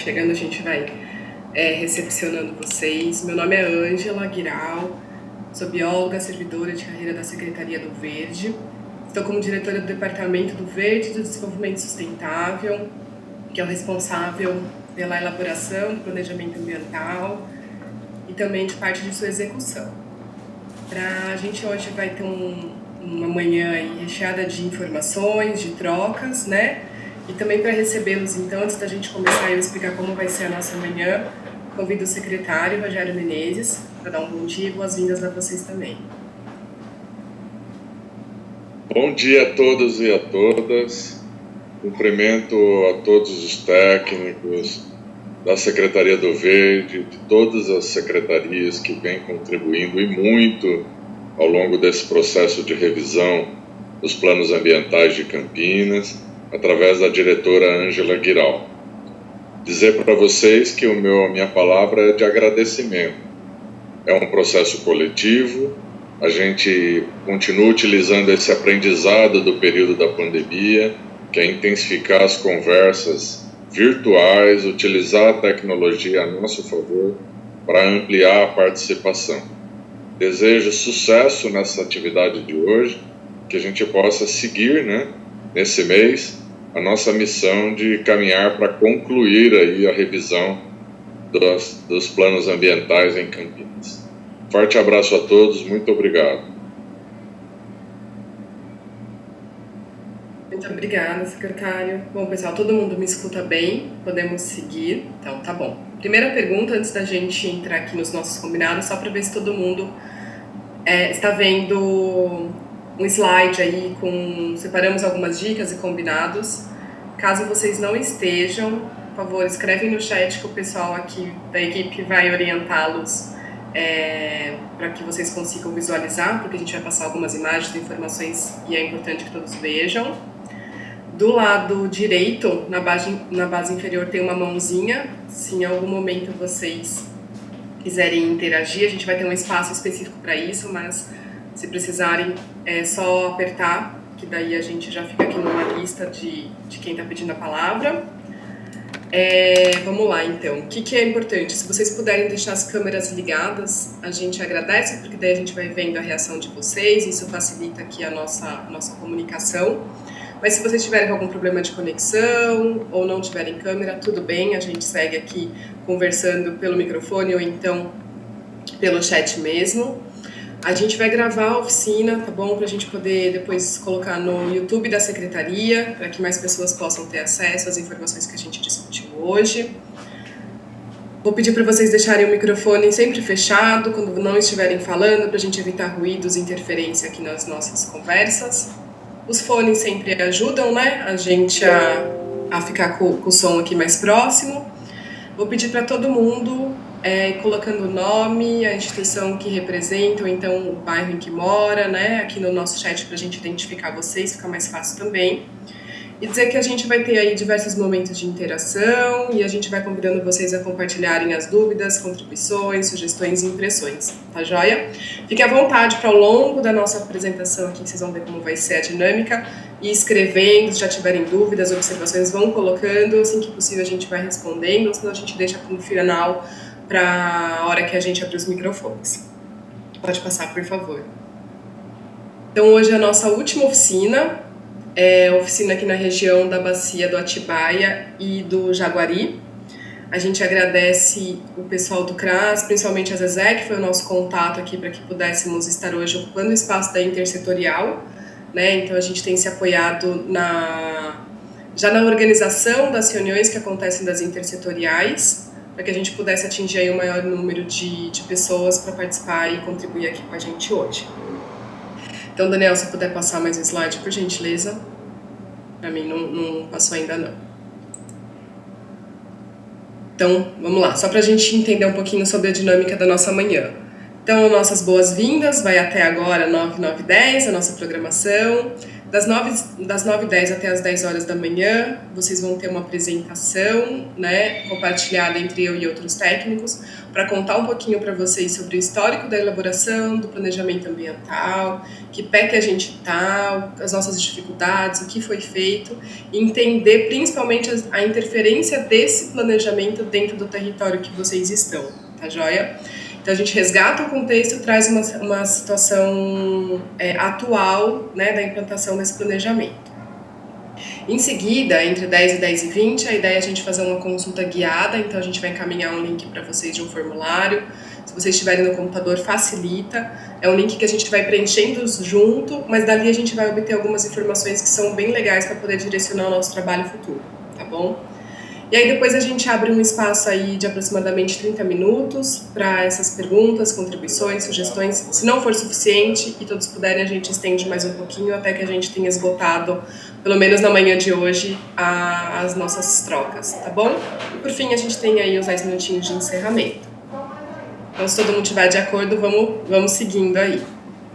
chegando, a gente vai recepcionando vocês. Meu nome é Ângela Guiral, sou bióloga, servidora de carreira da Secretaria do Verde. Estou como diretora do Departamento do Verde e do Desenvolvimento Sustentável, que é o responsável pela elaboração do planejamento ambiental e também de parte de sua execução. A gente hoje vai ter uma manhã aí recheada de informações, de trocas, né? E também para recebê-los, então, antes da gente começar, eu explicar como vai ser a nossa manhã, convido o secretário, Rogério Menezes, para dar um bom dia e boas-vindas a vocês também. Bom dia a todos e a todas. Cumprimento a todos os técnicos da Secretaria do Verde, de todas as secretarias que vêm contribuindo e muito ao longo desse processo de revisão dos planos ambientais de Campinas, através da diretora Ângela Guiral. Dizer para vocês que a minha palavra é de agradecimento. É um processo coletivo, a gente continua utilizando esse aprendizado do período da pandemia, que é intensificar as conversas virtuais, utilizar a tecnologia a nosso favor para ampliar a participação. Desejo sucesso nessa atividade de hoje, que a gente possa seguir, nesse mês, a nossa missão de caminhar para concluir aí a revisão dos planos ambientais em Campinas. Forte abraço a todos, muito obrigado. Muito obrigada, secretário. Bom, pessoal, todo mundo me escuta bem? Podemos seguir? Então, tá bom. Primeira pergunta, antes da gente entrar aqui nos nossos combinados, só para ver se todo mundo está vendo um slide aí separamos algumas dicas e combinados. Caso vocês não estejam, por favor, escrevem no chat que o pessoal aqui da equipe vai orientá-los para que vocês consigam visualizar, porque a gente vai passar algumas imagens, informações e é importante que todos vejam. Do lado direito, na base inferior, tem uma mãozinha. Se em algum momento vocês quiserem interagir, a gente vai ter um espaço específico para isso, mas se precisarem, é só apertar, que daí a gente já fica aqui numa lista de quem está pedindo a palavra. Vamos lá, então. O que é importante? Se vocês puderem deixar as câmeras ligadas, a gente agradece, porque daí a gente vai vendo a reação de vocês, isso facilita aqui a nossa comunicação. Mas se vocês tiverem algum problema de conexão ou não tiverem câmera, tudo bem, a gente segue aqui conversando pelo microfone ou então pelo chat mesmo. A gente vai gravar a oficina, tá bom? Para a gente poder depois colocar no YouTube da Secretaria, para que mais pessoas possam ter acesso às informações que a gente discutiu hoje. Vou pedir para vocês deixarem o microfone sempre fechado, quando não estiverem falando, para a gente evitar ruídos e interferência aqui nas nossas conversas. Os fones sempre ajudam, a gente a ficar com o som aqui mais próximo. Vou pedir para todo mundo colocando o nome, a instituição que representa, ou então o bairro em que mora, aqui no nosso chat para a gente identificar vocês, fica mais fácil também. E dizer que a gente vai ter aí diversos momentos de interação e a gente vai convidando vocês a compartilharem as dúvidas, contribuições, sugestões e impressões, tá joia? Fique à vontade para ao longo da nossa apresentação aqui, vocês vão ver como vai ser a dinâmica, e escrevendo, se já tiverem dúvidas, observações, vão colocando, assim que possível a gente vai respondendo, ou senão a gente deixa para o final, para a hora que a gente abrir os microfones. Pode passar, por favor. Então, hoje é a nossa última oficina, oficina aqui na região da Bacia do Atibaia e do Jaguari. A gente agradece o pessoal do CRAS, principalmente a Zezé, que foi o nosso contato aqui para que pudéssemos estar hoje ocupando o espaço da intersetorial, Então a gente tem se apoiado já na organização das reuniões que acontecem das intersetoriais, para que a gente pudesse atingir aí o maior número de pessoas para participar e contribuir aqui com a gente hoje. Então, Daniel, se puder passar mais um slide, por gentileza. Para mim não passou ainda não. Então, vamos lá, só para a gente entender um pouquinho sobre a dinâmica da nossa manhã. Então, nossas boas-vindas, vai até agora 9, 9, 10, a nossa programação. Das 9h10 até as 10 horas da manhã, vocês vão ter uma apresentação, né, compartilhada entre eu e outros técnicos, para contar um pouquinho para vocês sobre o histórico da elaboração, do planejamento ambiental, que pé que a gente está, as nossas dificuldades, o que foi feito, e entender principalmente a interferência desse planejamento dentro do território que vocês estão, tá joia? Então, a gente resgata o contexto e traz uma situação atual, né, da implantação desse planejamento. Em seguida, entre 10 e 10 e 20, a ideia é a gente fazer uma consulta guiada, então a gente vai encaminhar um link para vocês de um formulário. Se vocês estiverem no computador, facilita. É um link que a gente vai preenchendo junto, mas dali a gente vai obter algumas informações que são bem legais para poder direcionar o nosso trabalho futuro, tá bom? E aí depois a gente abre um espaço aí de aproximadamente 30 minutos para essas perguntas, contribuições, sugestões. Se não for suficiente e todos puderem, a gente estende mais um pouquinho até que a gente tenha esgotado, pelo menos na manhã de hoje, as nossas trocas, tá bom? E por fim a gente tem aí os 10 minutinhos de encerramento. Então, se todo mundo estiver de acordo, vamos seguindo aí.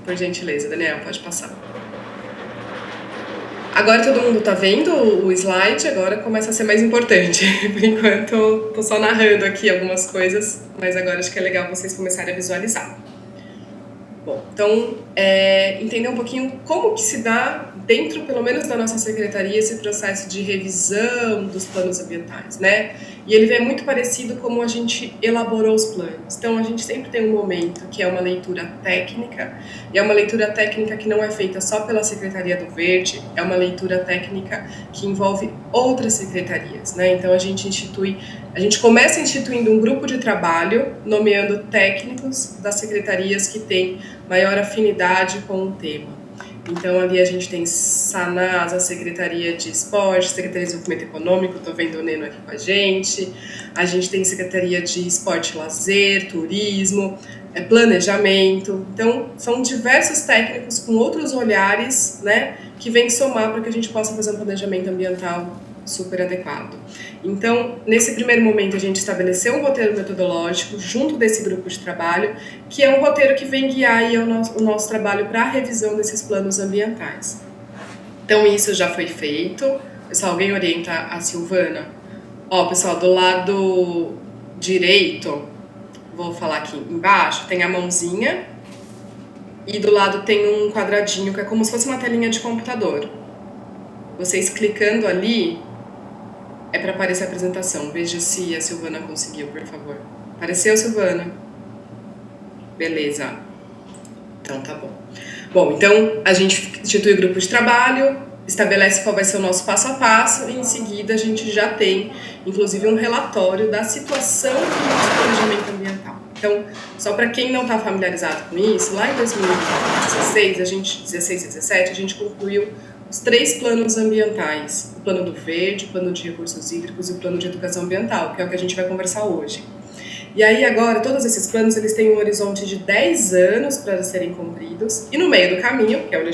Por gentileza, Daniel, pode passar. Agora todo mundo tá vendo o slide, agora começa a ser mais importante. Por enquanto, tô só narrando aqui algumas coisas, mas agora acho que é legal vocês começarem a visualizar. Bom, então, entender um pouquinho como que se dá dentro, pelo menos da nossa secretaria, esse processo de revisão dos planos ambientais, né? E ele é muito parecido como a gente elaborou os planos. Então, a gente sempre tem um momento que é uma leitura técnica, e é uma leitura técnica que não é feita só pela Secretaria do Verde, é uma leitura técnica que envolve outras secretarias, né? Então, a gente começa instituindo um grupo de trabalho, nomeando técnicos das secretarias que têm maior afinidade com o tema. Então, ali a gente tem SANAS, a Secretaria de Esporte, Secretaria de Desenvolvimento Econômico, estou vendo o Neno aqui com a gente tem Secretaria de Esporte e Lazer, Turismo, Planejamento. Então, são diversos técnicos com outros olhares, né, que vêm somar para que a gente possa fazer um planejamento ambiental super adequado. Então, nesse primeiro momento, a gente estabeleceu um roteiro metodológico junto desse grupo de trabalho, que é um roteiro que vem guiar aí o nosso trabalho para a revisão desses planos ambientais. Então, isso já foi feito. Pessoal, alguém orienta a Silvana? Ó, pessoal, do lado direito, vou falar aqui embaixo, tem a mãozinha e do lado tem um quadradinho que é como se fosse uma telinha de computador. Vocês clicando ali, é para aparecer a apresentação. Veja se a Silvana conseguiu, por favor. Apareceu, Silvana? Beleza. Então, tá bom. Bom, então, a gente institui o grupo de trabalho, estabelece qual vai ser o nosso passo a passo e, em seguida, a gente já tem, inclusive, um relatório da situação do nosso planejamento ambiental. Então, só para quem não está familiarizado com isso, lá em 2016, 16 e 17, a gente concluiu os 3 planos ambientais, o plano do verde, o plano de recursos hídricos e o plano de educação ambiental, que é o que a gente vai conversar hoje. E aí agora, todos esses planos, eles têm um horizonte de 10 anos para serem cumpridos, e no meio do caminho, que é onde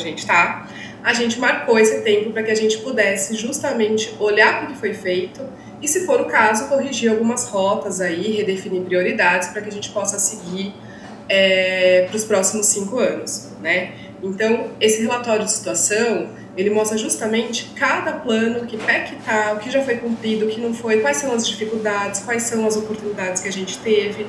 a gente marcou esse tempo para que a gente pudesse justamente olhar para o que foi feito e, se for o caso, corrigir algumas rotas aí, redefinir prioridades para que a gente possa seguir para os próximos 5 anos, né? Então, esse relatório de situação, ele mostra justamente cada plano, que pé que tá, o que já foi cumprido, o que não foi, quais são as dificuldades, quais são as oportunidades que a gente teve,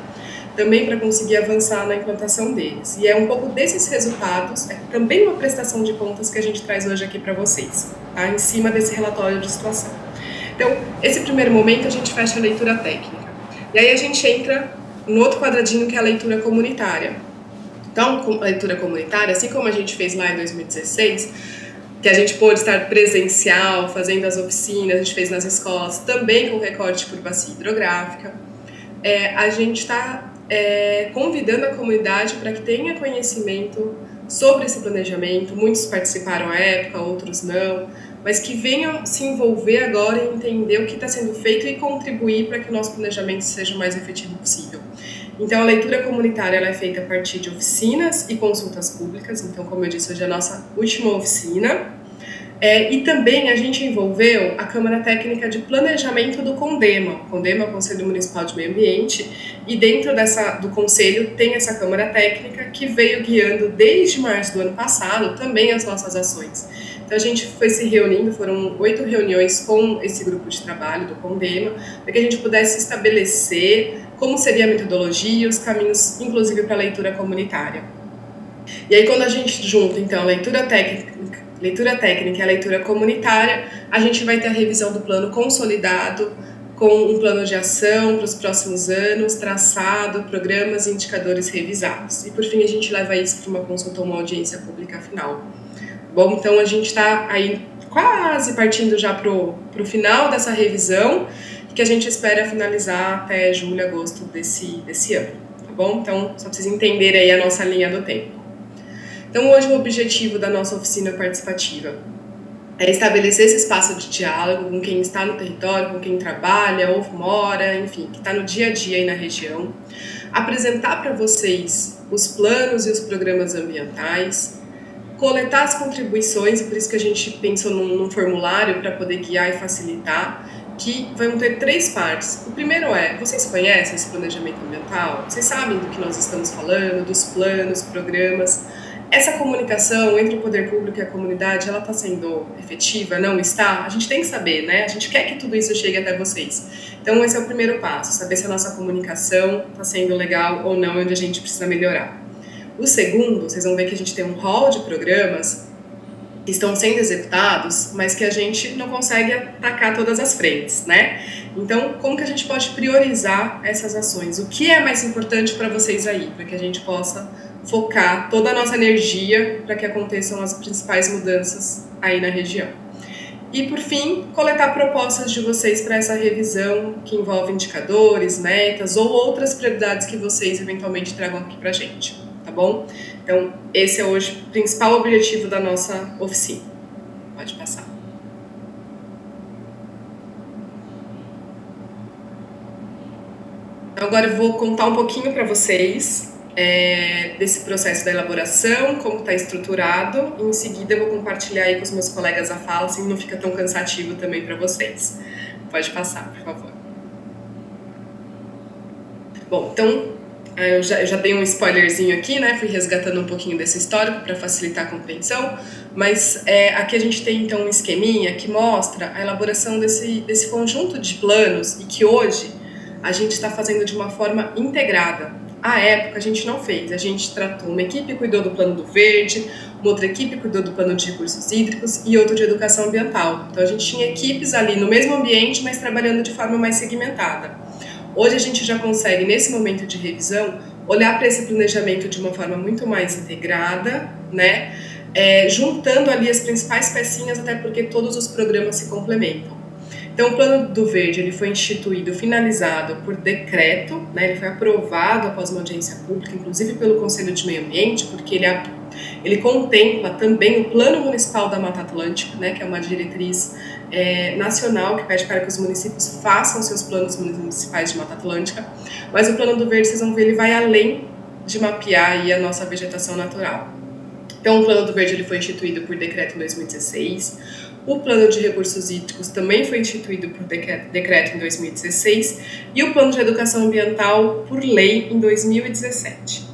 também para conseguir avançar na implantação deles. E é um pouco desses resultados, é também uma prestação de contas que a gente traz hoje aqui para vocês, tá? Em cima desse relatório de situação. Então, esse primeiro momento a gente fecha a leitura técnica. E aí a gente entra no outro quadradinho, que é a leitura comunitária. Então, a leitura comunitária, assim como a gente fez lá em 2016, que a gente pôde estar presencial, fazendo as oficinas, a gente fez nas escolas, também com recorte por bacia hidrográfica, a gente está convidando a comunidade para que tenha conhecimento sobre esse planejamento. Muitos participaram à época, outros não, mas que venham se envolver agora e entender o que está sendo feito e contribuir para que o nosso planejamento seja o mais efetivo possível. Então, a leitura comunitária ela é feita a partir de oficinas e consultas públicas. Então, como eu disse, hoje é a nossa última oficina. E também a gente envolveu a Câmara Técnica de Planejamento do CONDEMA. O CONDEMA é o Conselho Municipal de Meio Ambiente, e dentro do Conselho tem essa Câmara Técnica que veio guiando desde março do ano passado também as nossas ações. Então, Então a gente foi se reunindo, foram 8 reuniões com esse grupo de trabalho do Condema, para que a gente pudesse estabelecer como seria a metodologia e os caminhos, inclusive para a leitura comunitária. E aí quando a gente junta, então, a leitura técnica e a leitura comunitária, a gente vai ter a revisão do plano consolidado, com um plano de ação para os próximos anos, traçado, programas e indicadores revisados. E por fim a gente leva isso para uma consulta ou uma audiência pública final. Bom, então a gente está aí quase partindo já para o final dessa revisão, que a gente espera finalizar até julho, agosto desse ano, tá bom? Então, só para vocês entenderem aí a nossa linha do tempo. Então, hoje o objetivo da nossa oficina participativa é estabelecer esse espaço de diálogo com quem está no território, com quem trabalha ou mora, enfim, que está no dia a dia aí na região, apresentar para vocês os planos e os programas ambientais, coletar as contribuições, e por isso que a gente pensou num formulário para poder guiar e facilitar, que vão ter 3 partes. O primeiro é, vocês conhecem esse planejamento ambiental? Vocês sabem do que nós estamos falando, dos planos, programas? Essa comunicação entre o poder público e a comunidade, ela está sendo efetiva? Não está? A gente tem que saber, né? A gente quer que tudo isso chegue até vocês. Então, esse é o primeiro passo, saber se a nossa comunicação está sendo legal ou não, onde a gente precisa melhorar. O segundo, vocês vão ver que a gente tem um hall de programas que estão sendo executados, mas que a gente não consegue atacar todas as frentes, né? Então, como que a gente pode priorizar essas ações? O que é mais importante para vocês aí, para que a gente possa focar toda a nossa energia para que aconteçam as principais mudanças aí na região? E, por fim, coletar propostas de vocês para essa revisão que envolve indicadores, metas ou outras prioridades que vocês eventualmente tragam aqui para a gente, tá bom? Então, esse é hoje o principal objetivo da nossa oficina. Pode passar. Então, agora eu vou contar um pouquinho para vocês desse processo da elaboração, como está estruturado, e em seguida eu vou compartilhar aí com os meus colegas a fala, assim não fica tão cansativo também para vocês. Pode passar, por favor. Bom, então eu já dei um spoilerzinho aqui, né? Fui resgatando um pouquinho desse histórico para facilitar a compreensão, mas aqui a gente tem então um esqueminha que mostra a elaboração desse conjunto de planos e que hoje a gente está fazendo de uma forma integrada. À época a gente não fez, a gente tratou, uma equipe cuidou do plano do verde, uma outra equipe cuidou do plano de recursos hídricos e outra de educação ambiental. Então a gente tinha equipes ali no mesmo ambiente, mas trabalhando de forma mais segmentada. Hoje a gente já consegue, nesse momento de revisão, olhar para esse planejamento de uma forma muito mais integrada, né? Juntando ali as principais pecinhas, até porque todos os programas se complementam. Então, o Plano do Verde ele foi instituído, finalizado por decreto, né? Ele foi aprovado após uma audiência pública, inclusive pelo Conselho de Meio Ambiente, porque ele contempla também o Plano Municipal da Mata Atlântica, né? Que é uma diretriz nacional que pede para que os municípios façam seus planos municipais de Mata Atlântica, mas o Plano do Verde, vocês vão ver, ele vai além de mapear aí a nossa vegetação natural. Então, o Plano do Verde ele foi instituído por decreto em 2016, o Plano de Recursos Hídricos também foi instituído por decreto em 2016 e o Plano de Educação Ambiental por lei em 2017.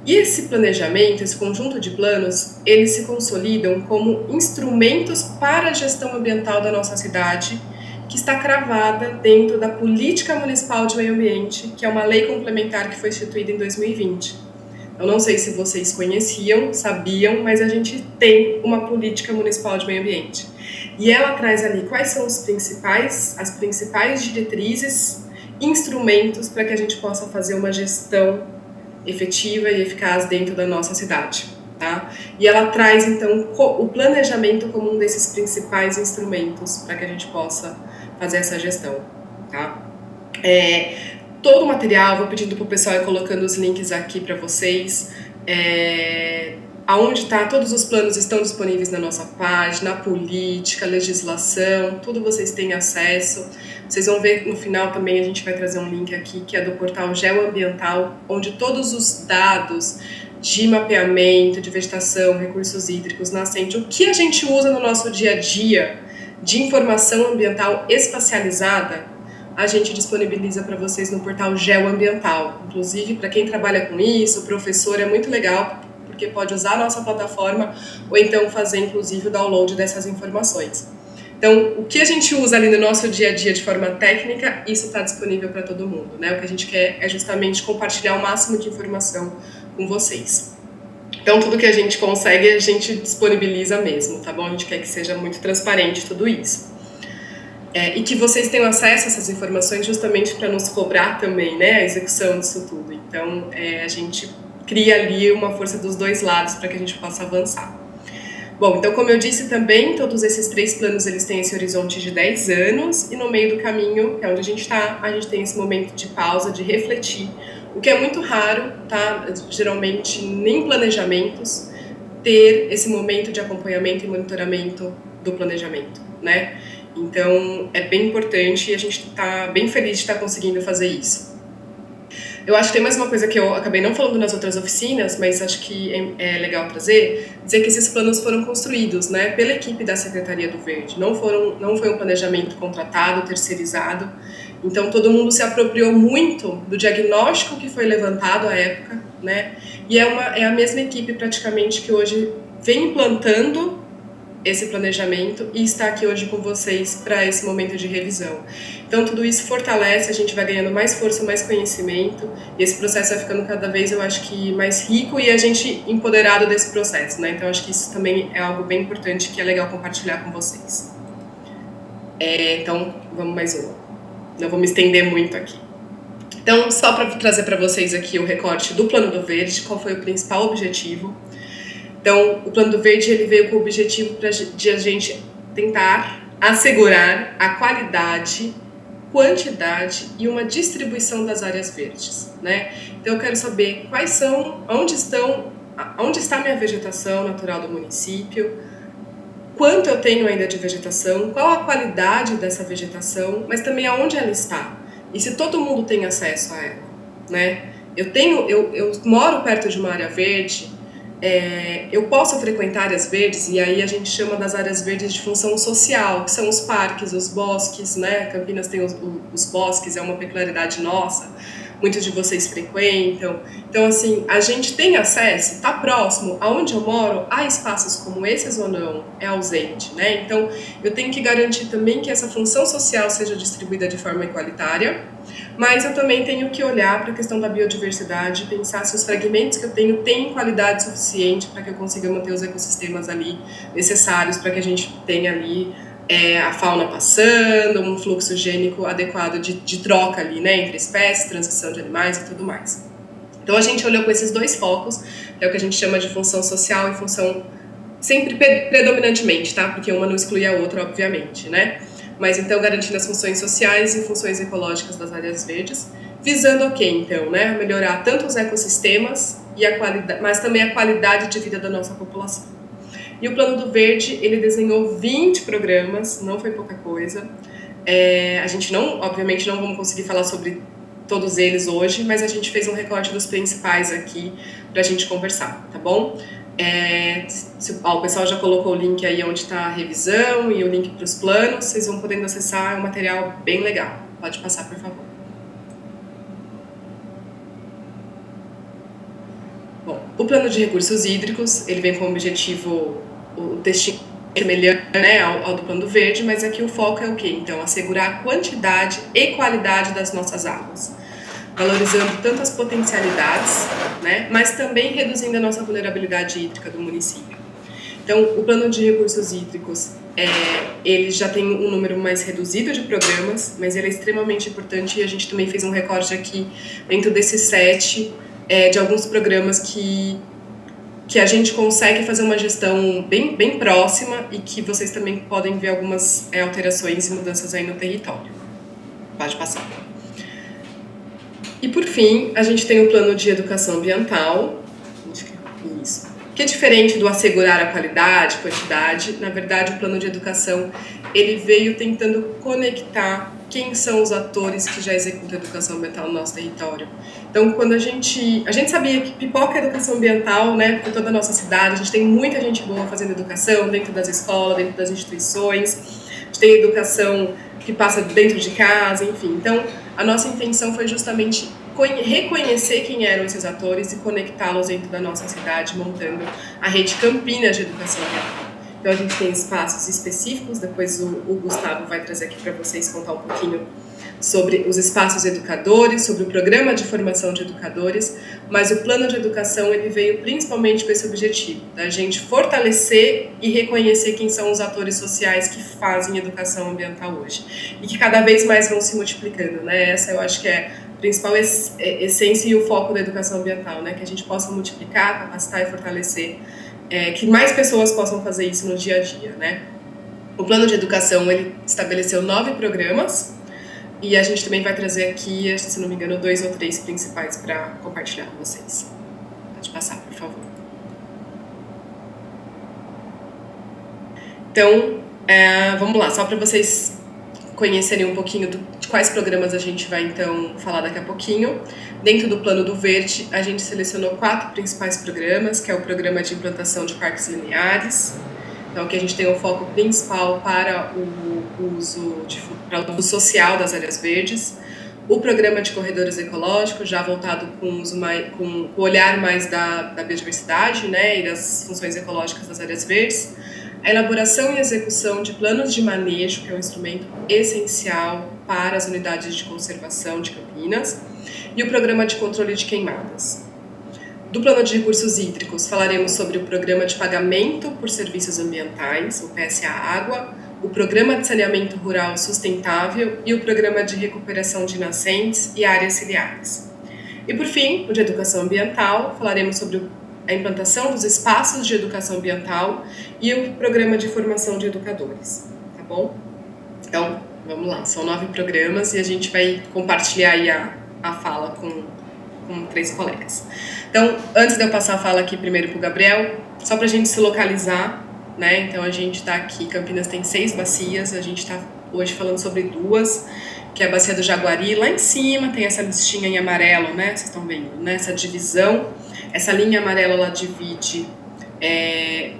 E esse planejamento, esse conjunto de planos, eles se consolidam como instrumentos para a gestão ambiental da nossa cidade, que está cravada dentro da Política Municipal de Meio Ambiente, que é uma lei complementar que foi instituída em 2020. Eu não sei se vocês conheciam, sabiam, mas a gente tem uma Política Municipal de Meio Ambiente. E ela traz ali quais são as principais diretrizes, instrumentos para que a gente possa fazer uma gestão efetiva e eficaz dentro da nossa cidade, tá? E ela traz, então, o planejamento como um desses principais instrumentos para que a gente possa fazer essa gestão, tá? Todo o material, vou pedindo para o pessoal ir colocando os links aqui para vocês, aonde está, todos os planos estão disponíveis na nossa página, a política, a legislação, tudo vocês têm acesso. Vocês vão ver no final também, a gente vai trazer um link aqui, que é do portal Geoambiental, onde todos os dados de mapeamento, de vegetação, recursos hídricos, nascente, o que a gente usa no nosso dia a dia de informação ambiental espacializada, a gente disponibiliza para vocês no portal Geoambiental. Inclusive, para quem trabalha com isso, o professor, é muito legal, porque pode usar a nossa plataforma ou então fazer, inclusive, o download dessas informações. Então, o que a gente usa ali no nosso dia a dia de forma técnica, isso está disponível para todo mundo, né? O que a gente quer é justamente compartilhar o máximo de informação com vocês. Então, tudo que a gente consegue, a gente disponibiliza mesmo, tá bom? A gente quer que seja muito transparente tudo isso. E que vocês tenham acesso a essas informações justamente para nos cobrar também, né, a execução disso tudo. Então, a gente cria ali uma força dos dois lados para que a gente possa avançar. Bom, então, como eu disse também, todos esses 3 planos, eles têm esse horizonte de 10 anos, e no meio do caminho, que é onde a gente está, a gente tem esse momento de pausa, de refletir, o que é muito raro, tá? Geralmente, nem planejamentos, ter esse momento de acompanhamento e monitoramento do planejamento, né? Então, é bem importante e a gente está bem feliz de estar conseguindo fazer isso. Eu acho que tem mais uma coisa que eu acabei não falando nas outras oficinas, mas acho que é legal trazer, dizer que esses planos foram construídos, né, pela equipe da Secretaria do Verde. Não foi um planejamento contratado, terceirizado. Então, todo mundo se apropriou muito do diagnóstico que foi levantado à época, né, e é a mesma equipe praticamente que hoje vem implantando esse planejamento e está aqui hoje com vocês para esse momento de revisão. Então, tudo isso fortalece, a gente vai ganhando mais força, mais conhecimento, e esse processo vai ficando cada vez, eu acho que, mais rico e a gente empoderado desse processo, né? Então, acho que isso também é algo bem importante que é legal compartilhar com vocês. Então, vamos mais uma. Não vou me estender muito aqui. Então, só para trazer para vocês aqui o recorte do Plano do Verde, qual foi o principal objetivo. Então, o Plano do Verde ele veio com o objetivo de a gente tentar assegurar a qualidade, quantidade e uma distribuição das áreas verdes, né? Então, eu quero saber onde está a minha vegetação natural do município, quanto eu tenho ainda de vegetação, qual a qualidade dessa vegetação, mas também aonde ela está e se todo mundo tem acesso a ela, né? Eu moro perto de uma área verde. Eu posso frequentar áreas verdes, e aí a gente chama das áreas verdes de função social, que são os parques, os bosques, né? Campinas tem os bosques, é uma peculiaridade nossa, muitos de vocês frequentam. Então, assim, a gente tem acesso, está próximo, aonde eu moro, há espaços como esses ou não, é ausente, né? Então, eu tenho que garantir também que essa função social seja distribuída de forma igualitária, mas eu também tenho que olhar para a questão da biodiversidade, pensar se os fragmentos que eu tenho têm qualidade suficiente para que eu consiga manter os ecossistemas ali necessários para que a gente tenha ali a fauna passando, um fluxo gênico adequado de troca ali, né, entre espécies, transmissão de animais e tudo mais. Então a gente olhou com esses 2 focos, que é o que a gente chama de função social e função sempre predominantemente, tá? Porque uma não exclui a outra, obviamente, né? Mas então garantindo as funções sociais e funções ecológicas das áreas verdes, visando o quê, então, né? Melhorar tanto os ecossistemas e a qualidade, mas também a qualidade de vida da nossa população. E o Plano do Verde, ele desenhou 20 programas, não foi pouca coisa. A gente obviamente não vamos conseguir falar sobre todos eles hoje, mas a gente fez um recorte dos principais aqui para a gente conversar, tá bom? O pessoal já colocou o link aí onde está a revisão e o link para os planos, vocês vão podendo acessar, é um material bem legal. Pode passar, por favor. Bom, o Plano de Recursos Hídricos, ele vem com o objetivo, o textinho semelhante, né, ao do Plano do Verde, mas aqui o foco é o quê? Então, assegurar a quantidade e qualidade das nossas águas, valorizando tanto as potencialidades, né, mas também reduzindo a nossa vulnerabilidade hídrica do município. Então, o Plano de Recursos Hídricos, ele já tem um número mais reduzido de programas, mas ele é extremamente importante e a gente também fez um recorte aqui dentro desses 7 de alguns programas que a gente consegue fazer uma gestão bem próxima e que vocês também podem ver algumas alterações e mudanças aí no território. Pode passar. E por fim, a gente tem o Plano de Educação Ambiental, isso, que é diferente do assegurar a qualidade, quantidade. Na verdade, o Plano de Educação, ele veio tentando conectar quem são os atores que já executam a educação ambiental no nosso território. Então, quando a gente sabia que pipoca a educação ambiental, né, por toda a nossa cidade, a gente tem muita gente boa fazendo educação dentro das escolas, dentro das instituições, a gente tem educação que passa dentro de casa, enfim. Então, a nossa intenção foi justamente reconhecer quem eram esses atores e conectá-los dentro da nossa cidade, montando a Rede Campinas de Educação Ambiental. Então, a gente tem espaços específicos, depois o Gustavo vai trazer aqui para vocês contar um pouquinho sobre os espaços educadores, sobre o programa de formação de educadores, mas o plano de educação ele veio principalmente com esse objetivo, da gente fortalecer e reconhecer quem são os atores sociais que fazem educação ambiental hoje, e que cada vez mais vão se multiplicando, né? Essa eu acho que é a principal essência e o foco da educação ambiental, né? Que a gente possa multiplicar, capacitar e fortalecer, que mais pessoas possam fazer isso no dia a dia, né? O plano de educação ele estabeleceu 9 programas, e a gente também vai trazer aqui, se não me engano, 2 ou 3 principais para compartilhar com vocês. Pode passar, por favor. Então, vamos lá, só para vocês conhecerem um pouquinho de quais programas a gente vai, então, falar daqui a pouquinho. Dentro do Plano do Verde, a gente selecionou 4 principais programas, que é o Programa de Implantação de Parques Lineares. Então, aqui a gente tem o foco principal para o uso social das áreas verdes. O programa de corredores ecológicos, já voltado com o olhar mais da biodiversidade, né, e das funções ecológicas das áreas verdes. A elaboração e execução de planos de manejo, que é um instrumento essencial para as unidades de conservação de Campinas. E o programa de controle de queimadas. Do Plano de Recursos Hídricos, falaremos sobre o Programa de Pagamento por Serviços Ambientais, o PSA Água, o Programa de Saneamento Rural Sustentável e o Programa de Recuperação de Nascentes e Áreas Ciliares. E, por fim, o de Educação Ambiental, falaremos sobre a implantação dos espaços de educação ambiental e o Programa de Formação de Educadores, tá bom? Então, vamos lá, são 9 programas e a gente vai compartilhar aí a fala com 3 colegas. Então, antes de eu passar a fala aqui primeiro para o Gabriel, só para a gente se localizar, né? Então, a gente está aqui, Campinas tem 6 bacias, a gente está hoje falando sobre 2, que é a Bacia do Jaguari, lá em cima tem essa listinha em amarelo, né? Vocês estão vendo, né? Essa divisão, essa linha amarela, ela divide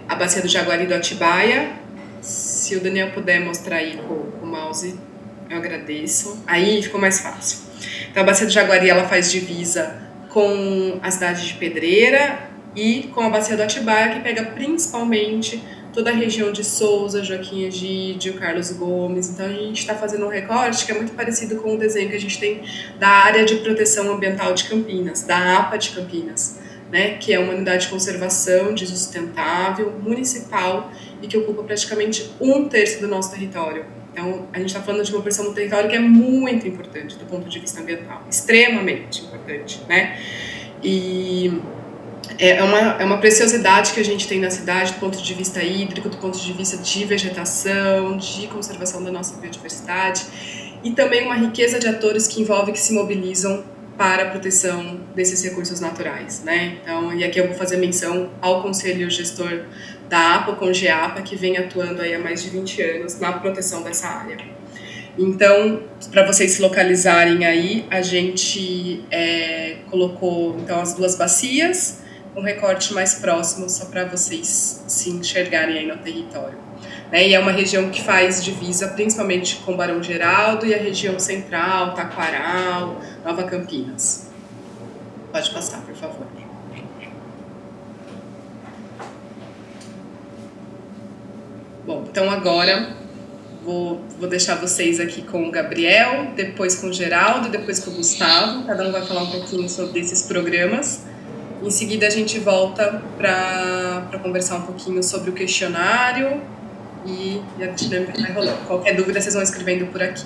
a Bacia do Jaguari e do Atibaia. Se o Daniel puder mostrar aí com o mouse, eu agradeço. Aí ficou mais fácil. Então, a Bacia do Jaguari, ela faz divisa com a cidade de Pedreira e com a Bacia do Atibaia, que pega principalmente toda a região de Souza, Joaquim Egídio, Carlos Gomes. Então, a gente está fazendo um recorte que é muito parecido com o desenho que a gente tem da Área de Proteção Ambiental de Campinas, da APA de Campinas, né, que é uma unidade de conservação de uso sustentável, municipal, e que ocupa praticamente 1/3 do nosso território. Então, a gente está falando de uma porção do território que é muito importante do ponto de vista ambiental, extremamente importante, né? E é uma preciosidade que a gente tem na cidade do ponto de vista hídrico, do ponto de vista de vegetação, de conservação da nossa biodiversidade, e também uma riqueza de atores que envolvem, que se mobilizam para a proteção desses recursos naturais, né? Então, e aqui eu vou fazer menção ao Conselho Gestor da APA, o CONGEAPA, que vem atuando aí há mais de 20 anos na proteção dessa área. Então, para vocês se localizarem aí, a gente colocou então as 2 bacias, um recorte mais próximo, só para vocês se enxergarem aí no território. E é uma região que faz divisa principalmente com Barão Geraldo e a região central, Taquaral, Nova Campinas. Pode passar, por favor. Bom, então agora vou deixar vocês aqui com o Gabriel, depois com o Geraldo, depois com o Gustavo. Cada um vai falar um pouquinho sobre esses programas. Em seguida, a gente volta para conversar um pouquinho sobre o questionário e a dinâmica vai rolando. Qualquer dúvida, vocês vão escrevendo por aqui.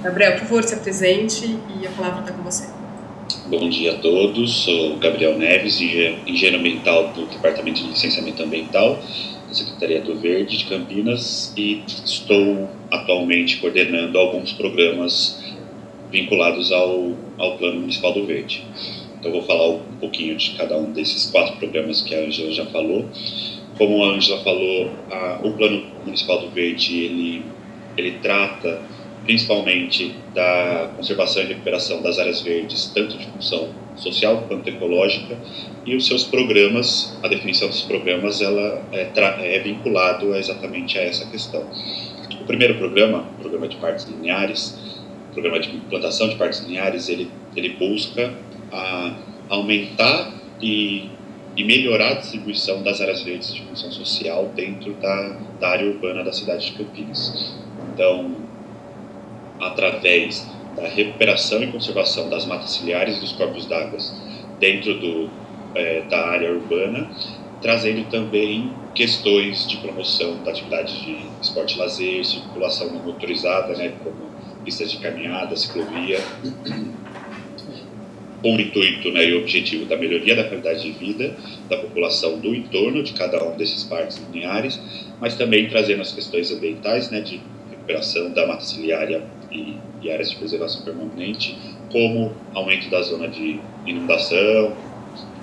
Gabriel, por favor, se apresente e a palavra está com você. Bom dia a todos, sou Gabriel Neves, engenheiro ambiental do Departamento de Licenciamento Ambiental da Secretaria do Verde de Campinas e estou atualmente coordenando alguns programas vinculados ao Plano Municipal do Verde. Então, vou falar um pouquinho de cada um desses 4 programas que a Ângela já falou. Como a Ângela falou, o Plano Municipal do Verde, ele trata principalmente da conservação e recuperação das áreas verdes, tanto de função social quanto ecológica, e os seus programas, a definição dos programas, ela é vinculado exatamente a essa questão. O primeiro programa, o Programa de Parques Lineares, programa de implantação de parques lineares, ele busca aumentar e melhorar a distribuição das áreas verdes de função social dentro da área urbana da cidade de Campinas. Então, através da recuperação e conservação das matas ciliares e dos corpos d'água dentro da área urbana, trazendo também questões de promoção da atividade de esporte e lazer, circulação não motorizada, né, como pistas de caminhada, ciclovia, com o intuito, né, e o objetivo da melhoria da qualidade de vida da população do entorno de cada um desses parques lineares, mas também trazendo as questões ambientais, né, de recuperação da mata ciliar e áreas de preservação permanente, como aumento da zona de inundação,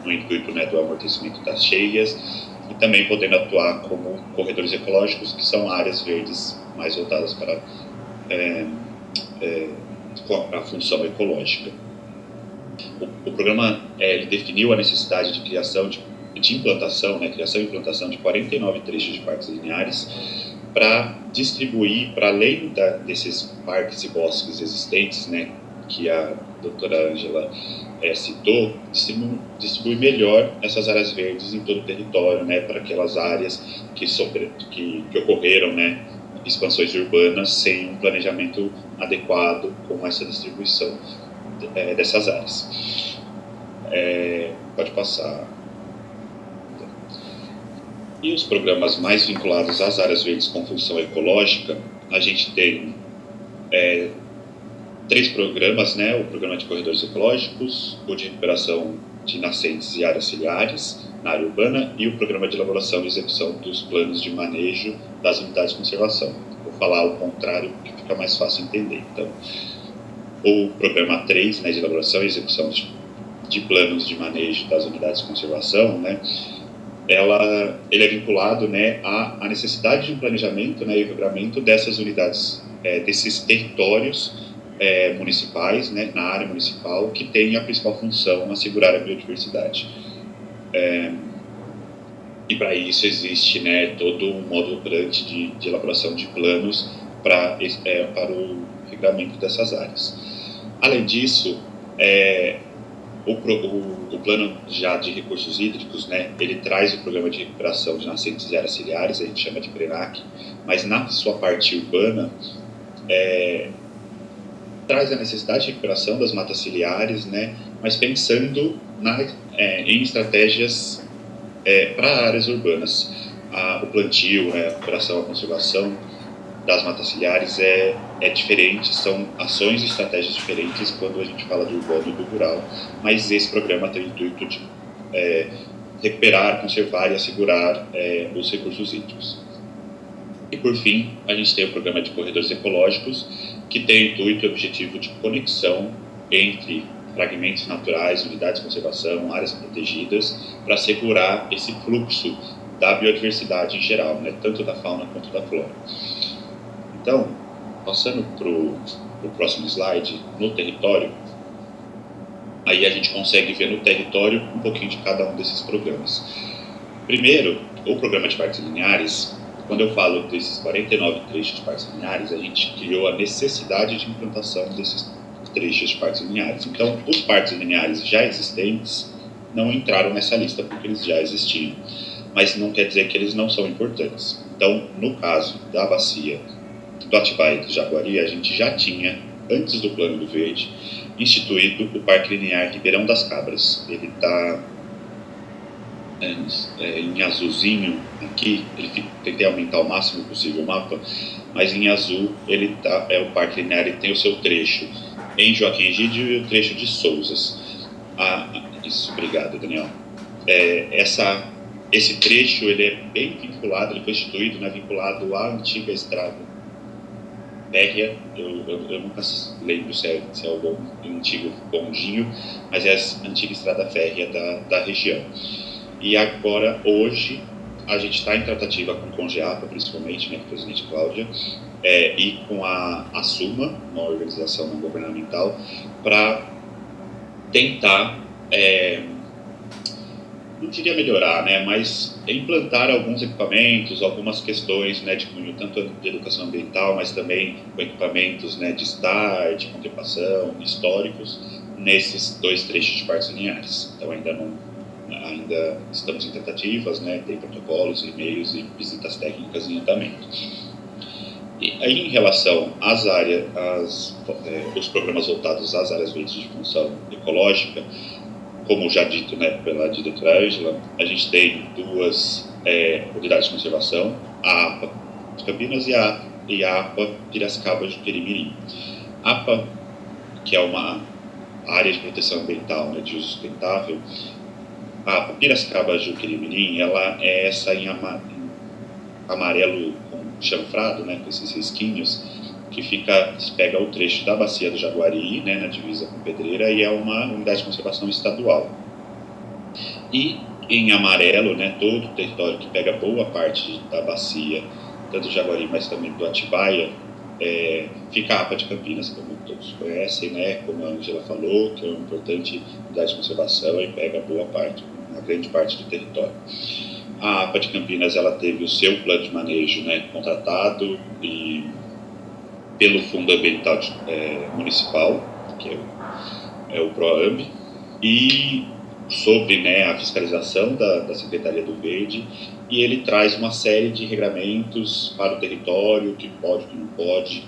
no intuito, né, do amortecimento das cheias, e também podendo atuar como corredores ecológicos, que são áreas verdes mais voltadas para a função ecológica. O programa ele definiu a necessidade de criação de implantação, né, criação e implantação de 49 trechos de parques lineares para distribuir, para além desses parques e bosques existentes, né, que a doutora Ângela citou, distribuir melhor essas áreas verdes em todo o território, né, para aquelas áreas que ocorreram, né, expansões urbanas sem um planejamento adequado com essa distribuição dessas áreas. Pode passar. E os programas mais vinculados às áreas verdes com função ecológica, a gente tem 3 programas, né? O programa de corredores ecológicos, o de recuperação de nascentes e áreas ciliares na área urbana e o programa de elaboração e execução dos planos de manejo das unidades de conservação. Vou falar ao contrário, que fica mais fácil entender. Então, o programa 3, né, de elaboração e execução de planos de manejo das unidades de conservação, né, ele é vinculado, né, à necessidade de um planejamento, né, e regulamento dessas unidades, desses territórios municipais, né, na área municipal, que tem a principal função assegurar a biodiversidade. E para isso existe, né, todo um modo operante de elaboração de planos para o regulamento dessas áreas. Além disso, o plano já de recursos hídricos, né, ele traz o programa de recuperação de nascentes e áreas ciliares, a gente chama de PRENAC, mas na sua parte urbana, traz a necessidade de recuperação das matas ciliares, né, mas pensando em estratégias para áreas urbanas. O plantio, a recuperação, a conservação das matas ciliares é diferente, são ações e estratégias diferentes quando a gente fala do urbano e do rural, mas esse programa tem o intuito de recuperar, conservar e assegurar os recursos hídricos. E por fim, a gente tem o programa de corredores ecológicos, que tem o intuito e objetivo de conexão entre fragmentos naturais, unidades de conservação, áreas protegidas, para assegurar esse fluxo da biodiversidade em geral, né, tanto da fauna quanto da flora. Então, passando para o próximo slide, no território, aí a gente consegue ver no território um pouquinho de cada um desses programas. Primeiro, o programa de parques lineares, quando eu falo desses 49 trechos de parques lineares, a gente criou a necessidade de implantação desses trechos de parques lineares. Então, os parques lineares já existentes não entraram nessa lista porque eles já existiam, mas não quer dizer que eles não são importantes. Então, no caso da bacia do Atibaia e do Jaguari, a gente já tinha, antes do Plano do Verde, instituído o Parque Linear Ribeirão das Cabras. Ele está em azulzinho aqui, tentei aumentar o máximo possível o mapa, mas em azul ele o Parque Linear, ele tem o seu trecho em Joaquim Egídio e o trecho de Souzas. Isso, obrigado, Daniel. Esse trecho ele é bem vinculado, ele foi instituído, né, vinculado à antiga estrada férrea. Eu nunca lembro se é o antigo bondinho, mas é a antiga estrada férrea da região. E agora, hoje, a gente está em tratativa com o Congeapa, principalmente, né, com a presidente Cláudia, e com a SUMA, uma organização não governamental, para tentar não diria melhorar, né, mas implantar alguns equipamentos, algumas questões, né, de cunho tanto de educação ambiental, mas também com equipamentos, né, de estar, de contemplação, históricos, nesses 2 trechos de parques lineares. Então ainda estamos em tentativas, né, tem protocolos, e-mails e visitas técnicas em andamento. E aí, em relação às áreas, os programas voltados às áreas verdes de função ecológica, como já dito, né, pela diretora Ângela, a gente tem 2 unidades de conservação, a APA de Campinas e a APA Piracicaba de Juqueri-Mirim. A APA, que é uma área de proteção ambiental, né, de uso sustentável, a APA Piracicaba de Juqueri-Mirim, ela é essa em amarelo com chanfrado, né, com esses risquinhos, que pega o trecho da bacia do Jaguari, né, na divisa com Pedreira, e é uma unidade de conservação estadual. E em amarelo, né, todo o território que pega boa parte da bacia, tanto do Jaguari, mas também do Atibaia, fica a APA de Campinas, como todos conhecem, né, como a Ângela falou, que é uma importante unidade de conservação e pega boa parte, uma grande parte do território. A APA de Campinas, ela teve o seu plano de manejo, né, contratado pelo Fundo Ambiental Municipal, que é o PROAMB, e sobre, né, a fiscalização da Secretaria do Verde, e ele traz uma série de regramentos para o território, o que pode, o que não pode,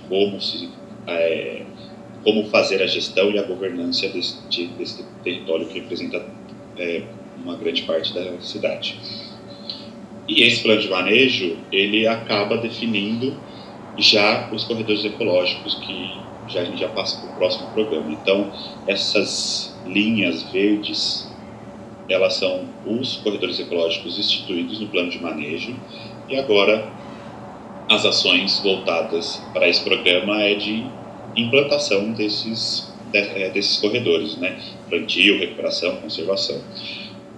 como fazer a gestão e a governança desse território que representa uma grande parte da cidade. E esse plano de manejo, ele acaba definindo já os corredores ecológicos, que a gente já passa para o próximo programa. Então, essas linhas verdes, elas são os corredores ecológicos instituídos no plano de manejo, e agora as ações voltadas para esse programa é de implantação desses corredores, né? Plantio, recuperação, conservação.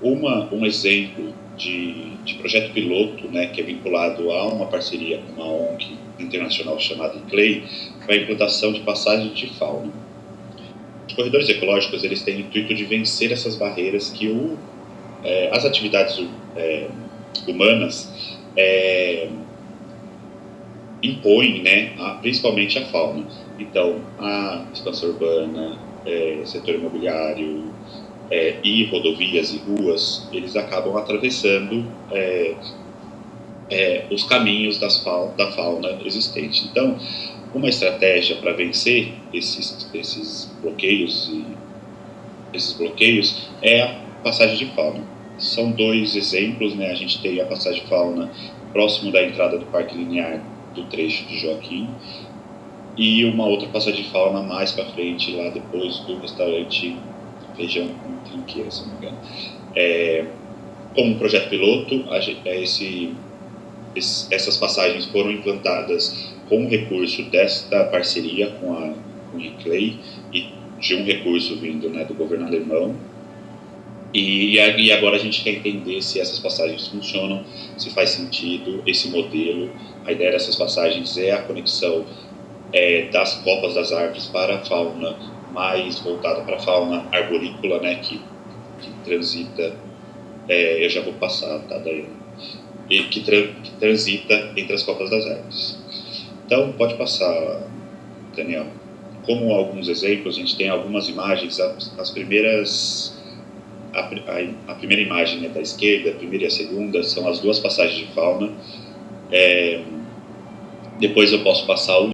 Um exemplo de projeto piloto, né, que é vinculado a uma parceria com uma ONG internacional chamada ICLEI, foi a implantação de passagens de fauna. Os corredores ecológicos, eles têm o intuito de vencer essas barreiras que as atividades humanas impõem, né, principalmente a fauna. Então, a expansão urbana, setor imobiliário, e rodovias e ruas, eles acabam atravessando os caminhos da fauna existente. Então, uma estratégia para vencer esses bloqueios é a passagem de fauna. São 2 exemplos, né? A gente tem a passagem de fauna próximo da entrada do Parque Linear do trecho de Joaquim, e uma outra passagem de fauna mais para frente, lá depois do restaurante Feijão com Trinqueira, se não me engano. Como um projeto piloto, essas passagens foram implantadas com o recurso desta parceria com a ICLEI e de um recurso vindo, né, do governo alemão. E agora a gente quer entender se essas passagens funcionam, se faz sentido esse modelo. A ideia dessas passagens é a conexão das copas das árvores para a fauna, mais voltada para a fauna arborícola, né, que transita, eu já vou passar, tá, Daiane? E que transita entre as copas das árvores. Então, pode passar, Daniel. Como alguns exemplos, a gente tem algumas imagens, as primeiras, a primeira imagem, né, da esquerda, a primeira e a segunda, são as 2 passagens de fauna. Depois eu posso passar